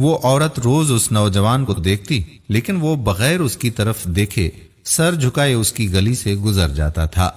وہ عورت روز اس نوجوان کو دیکھتی، لیکن وہ بغیر اس کی طرف دیکھے سر جھکائے اس کی گلی سے گزر جاتا تھا۔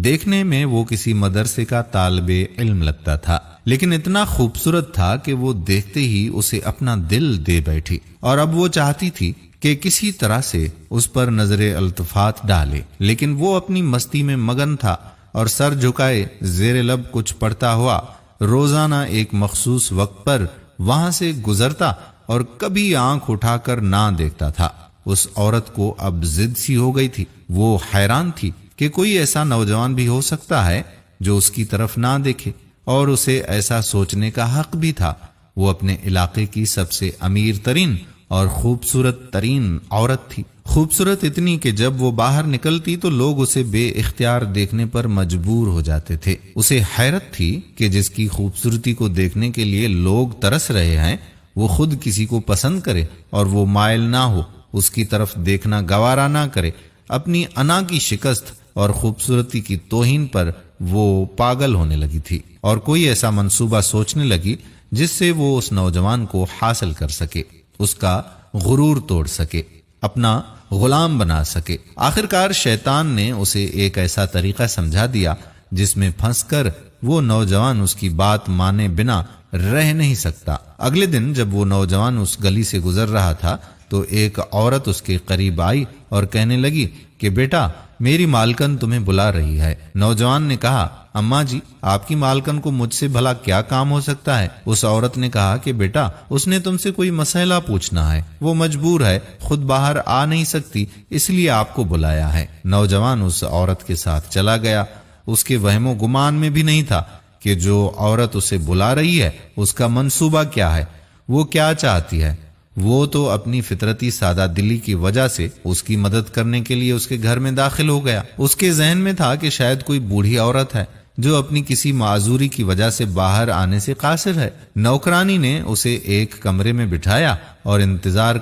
دیکھنے میں وہ کسی مدرسے کا طالب علم لگتا تھا، لیکن اتنا خوبصورت تھا کہ وہ دیکھتے ہی اسے اپنا دل دے بیٹھی، اور اب وہ چاہتی تھی کہ کسی طرح سے اس پر نظر التفات ڈالے، لیکن وہ اپنی مستی میں مگن تھا اور سر جھکائے زیر لب کچھ پڑھتا ہوا روزانہ ایک مخصوص وقت پر وہاں سے گزرتا اور کبھی آنکھ اٹھا کر نہ دیکھتا تھا۔ اس عورت کو اب ضد سی ہو گئی تھی۔ وہ حیران تھی کہ کوئی ایسا نوجوان بھی ہو سکتا ہے جو اس کی طرف نہ دیکھے، اور اسے ایسا سوچنے کا حق بھی تھا۔ وہ اپنے علاقے کی سب سے امیر ترین اور خوبصورت ترین عورت تھی، خوبصورت اتنی کہ جب وہ باہر نکلتی تو لوگ اسے بے اختیار دیکھنے پر مجبور ہو جاتے تھے۔ اسے حیرت تھی کہ جس کی خوبصورتی کو دیکھنے کے لیے لوگ ترس رہے ہیں، وہ خود کسی کو پسند کرے اور وہ مائل نہ ہو، اس کی طرف دیکھنا گوارا نہ کرے۔ اپنی انا کی شکست اور خوبصورتی کی توہین پر وہ پاگل ہونے لگی تھی، اور کوئی ایسا منصوبہ سوچنے لگی جس سے وہ اس نوجوان کو حاصل کر سکے، اس کا غرور توڑ سکے، اپنا غلام بنا سکے۔ آخرکار شیطان نے اسے ایک ایسا طریقہ سمجھا دیا جس میں پھنس کر وہ نوجوان اس کی بات مانے بنا رہ نہیں سکتا۔ اگلے دن جب وہ نوجوان اس گلی سے گزر رہا تھا تو ایک عورت اس کے قریب آئی اور کہنے لگی کہ بیٹا، میری مالکن تمہیں بلا رہی ہے۔ نوجوان نے کہا، اماں جی، آپ کی مالکن کو مجھ سے بھلا کیا کام ہو سکتا ہے؟ اس عورت نے کہا کہ بیٹا، اس نے تم سے کوئی مسئلہ پوچھنا ہے، وہ مجبور ہے، خود باہر آ نہیں سکتی، اس لیے آپ کو بلایا ہے۔ نوجوان اس عورت کے ساتھ چلا گیا۔ اس کے وہم و گمان میں بھی نہیں تھا کہ جو عورت اسے بلا رہی ہے اس کا منصوبہ کیا ہے، وہ کیا چاہتی ہے۔ وہ تو اپنی فطرتی سادہ دلی کی وجہ سے اس کی مدد کرنے کے لیے اس کے گھر میں داخل ہو گیا۔ اس کے ذہن میں تھا کہ شاید کوئی بوڑھی عورت ہے جو اپنی کسی معذوری کی وجہ سے باہر آنے سے قاصر ہے۔ نوکرانی نے اسے ایک کمرے میں بٹھایا اور انتظار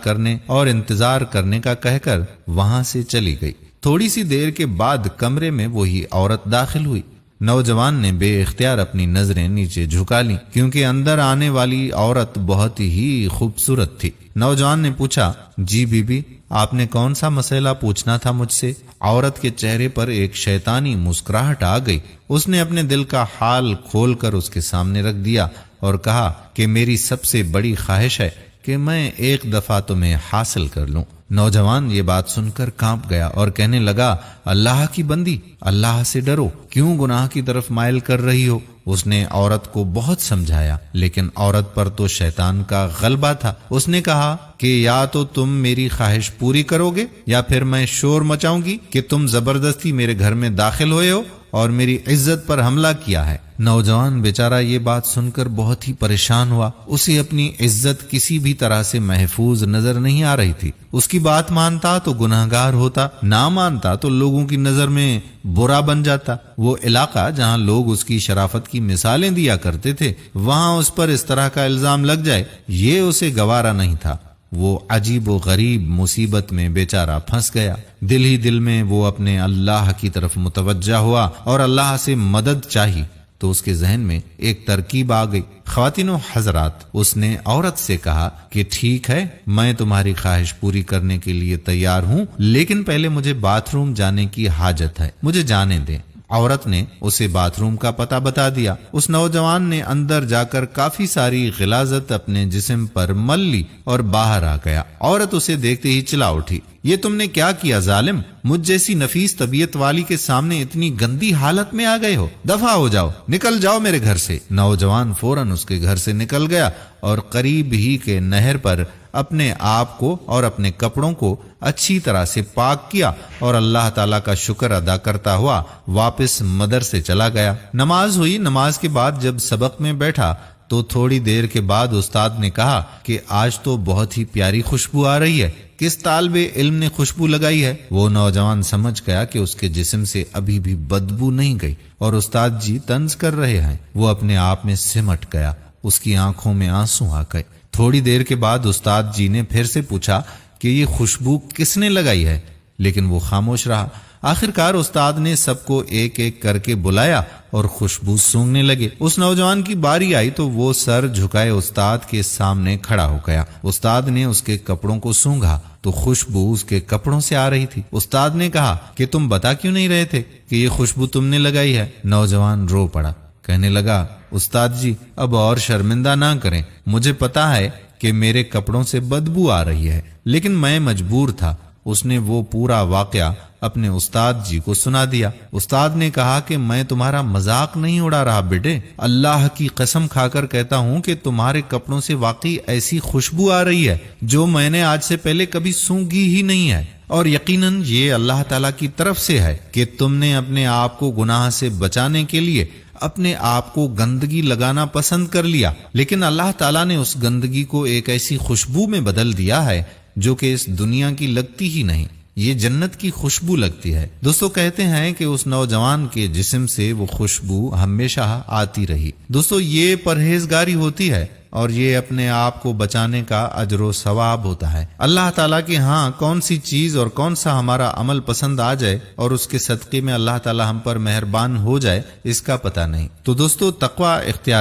کرنے کا کہہ کر وہاں سے چلی گئی۔ تھوڑی سی دیر کے بعد کمرے میں وہی عورت داخل ہوئی۔ نوجوان نے بے اختیار اپنی نظریں نیچے جھکا لیں، کیونکہ اندر آنے والی عورت بہت ہی خوبصورت تھی۔ نوجوان نے پوچھا، جی بی بی، آپ نے کون سا مسئلہ پوچھنا تھا مجھ سے؟ عورت کے چہرے پر ایک شیطانی مسکراہٹ آ گئی۔ اس نے اپنے دل کا حال کھول کر اس کے سامنے رکھ دیا اور کہا کہ میری سب سے بڑی خواہش ہے کہ میں ایک دفعہ تمہیں حاصل کر لوں۔ نوجوان یہ بات سن کر کانپ گیا اور کہنے لگا، اللہ کی بندی، اللہ سے ڈرو، کیوں گناہ کی طرف مائل کر رہی ہو؟ اس نے عورت کو بہت سمجھایا، لیکن عورت پر تو شیطان کا غلبہ تھا۔ اس نے کہا کہ یا تو تم میری خواہش پوری کرو گے یا پھر میں شور مچاؤں گی کہ تم زبردستی میرے گھر میں داخل ہوئے ہو اور میری عزت پر حملہ کیا ہے۔ نوجوان بیچارہ یہ بات سن کر بہت ہی پریشان ہوا۔ اسے اپنی عزت کسی بھی طرح سے محفوظ نظر نہیں آ رہی تھی۔ اس کی بات مانتا تو گناہگار ہوتا، نہ مانتا تو لوگوں کی نظر میں برا بن جاتا۔ وہ علاقہ جہاں لوگ اس کی شرافت کی مثالیں دیا کرتے تھے، وہاں اس پر اس طرح کا الزام لگ جائے، یہ اسے گوارا نہیں تھا۔ وہ عجیب و غریب مصیبت میں بیچارہ پھنس گیا۔ دل ہی دل میں وہ اپنے اللہ کی طرف متوجہ ہوا اور اللہ سے مدد چاہی تو اس کے ذہن میں ایک ترکیب آ گئی۔ خواتین و حضرات، اس نے عورت سے کہا کہ ٹھیک ہے، میں تمہاری خواہش پوری کرنے کے لیے تیار ہوں، لیکن پہلے مجھے باتھ روم جانے کی حاجت ہے، مجھے جانے دیں۔ عورت نے اسے باتھ روم کا پتہ بتا دیا۔ اس نوجوان نے اندر جا کر کافی ساری غلاظت اپنے جسم پر مل لی اور باہر آ گیا۔ عورت اسے دیکھتے ہی چلا اٹھی، یہ تم نے کیا کیا ظالم؟ مجھ جیسی نفیس طبیعت والی کے سامنے اتنی گندی حالت میں آ گئے ہو، دفع ہو جاؤ، نکل جاؤ میرے گھر سے۔ نوجوان فوراً اس کے گھر سے نکل گیا اور قریب ہی کے نہر پر اپنے آپ کو اور اپنے کپڑوں کو اچھی طرح سے پاک کیا اور اللہ تعالیٰ کا شکر ادا کرتا ہوا واپس مدرسے چلا گیا۔ نماز ہوئی۔ نماز کے بعد جب سبق میں بیٹھا تو تھوڑی دیر کے بعد استاد نے کہا کہ آج تو بہت ہی پیاری خوشبو آ رہی ہے، کس طالب علم نے خوشبو لگائی ہے؟ وہ نوجوان سمجھ گیا کہ اس کے جسم سے ابھی بھی بدبو نہیں گئی اور استاد جی طنز کر رہے ہیں۔ وہ اپنے آپ میں سمٹ گیا، اس کی آنکھوں میں آنسو آ گئے۔ تھوڑی دیر کے بعد استاد جی نے پھر سے پوچھا کہ یہ خوشبو کس نے لگائی ہے، لیکن وہ خاموش رہا۔ آخرکار استاد نے سب کو ایک ایک کر کے بلایا اور خوشبو سونگنے لگے۔ اس نوجوان کی باری آئی تو وہ سر جھکائے استاد کے سامنے کھڑا ہو گیا۔ استاد نے اس کے کپڑوں کو سونگھا تو خوشبو اس کے کپڑوں سے آ رہی تھی۔ استاد نے کہا کہ تم بتا کیوں نہیں رہے تھے کہ یہ خوشبو تم نے لگائی ہے؟ نوجوان رو پڑا، کہنے لگا استاد جی اب اور شرمندہ نہ کریں، مجھے پتا ہے کہ میرے کپڑوں سے بدبو آ رہی ہے، لیکن میں مجبور تھا۔ اس نے وہ پورا واقعہ اپنے استاد جی کو سنا دیا۔ استاد نے کہا کہ میں تمہارا مذاق نہیں اڑا رہا بیٹے، اللہ کی قسم کھا کر کہتا ہوں کہ تمہارے کپڑوں سے واقعی ایسی خوشبو آ رہی ہے جو میں نے آج سے پہلے کبھی سونگھی ہی نہیں ہے، اور یقیناً یہ اللہ تعالیٰ کی طرف سے ہے کہ تم نے اپنے آپ کو گناہ سے بچانے کے لیے اپنے آپ کو گندگی لگانا پسند کر لیا، لیکن اللہ تعالیٰ نے اس گندگی کو ایک ایسی خوشبو میں بدل دیا ہے جو کہ اس دنیا کی لگتی ہی نہیں، یہ جنت کی خوشبو لگتی ہے۔ دوستو کہتے ہیں کہ اس نوجوان کے جسم سے وہ خوشبو ہمیشہ آتی رہی۔ دوستو یہ پرہیزگاری ہوتی ہے اور یہ اپنے آپ کو بچانے کا اجر و ثواب ہوتا ہے۔ اللہ تعالیٰ کے ہاں کون سی چیز اور کون سا ہمارا عمل پسند آ جائے اور اس کے صدقے میں اللہ تعالیٰ ہم پر مہربان ہو جائے، اس کا پتہ نہیں۔ تو دوستو تقوی اختیار